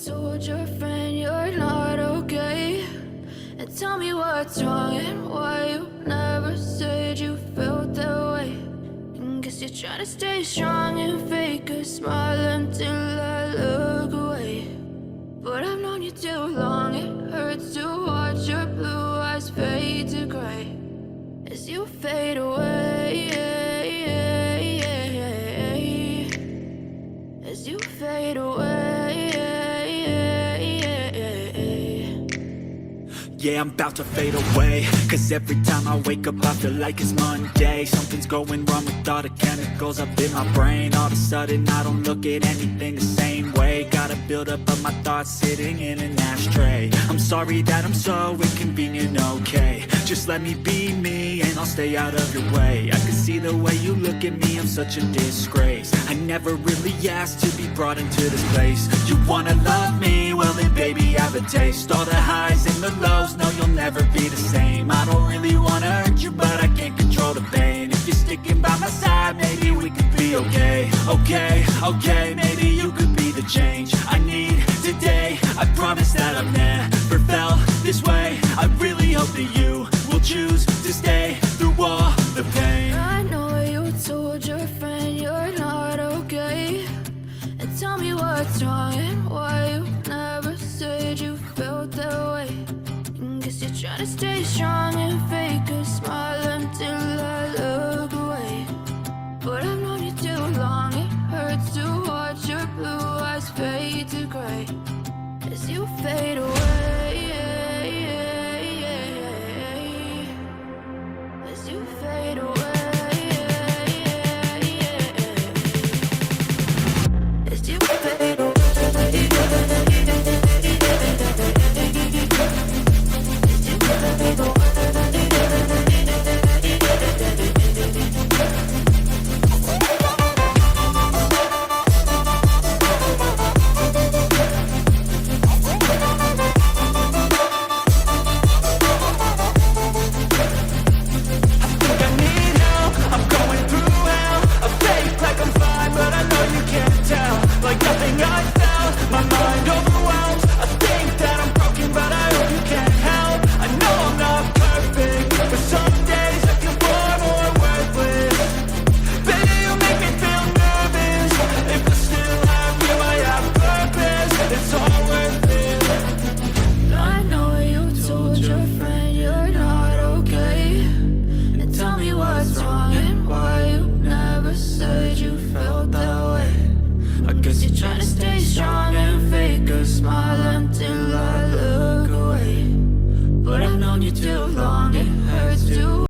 told your friend you're not okay? And tell me what's wrong and why you never said you felt that way. And guess you're trying to stay strong and fake a smile until I look away. But I've known you too long, it hurts to watch your blue eyes fade to gray as you fade away, as you fade away. Yeah, I'm about to fade away, cause every time I wake up I feel like it's Monday. Something's going wrong with all the chemicals up in my brain. All of a sudden I don't look at anything the same way. Got a buildup of my thoughts sitting in an ashtray. I'm sorry that I'm so inconvenient, okay? Just let me be me and I'll stay out of your way. I can see the way you look at me, I'm such a disgrace. I never really asked to be brought into this place. You wanna love me? Well then baby have a taste. All the highs and the lows, no you'll never be the same. I don't really wanna hurt you but I can't control the pain. If you're sticking by my side maybe we could be okay. Okay, maybe you could be the change I need today. I promise that I've never felt this way. I really hope that you will choose to stay through all the pain. I know you told your friend you're not okay. And tell me what's wrong and why you never said you felt that way. And guess you're trying to stay strong and fake a smile until I look away. But I've known you too long, it hurts to watch your blue eyes fade to gray as you fade away, as you fade away, as you fade away. You're trying to stay strong and fake a smile until I look away. But I've known you too long, it hurts to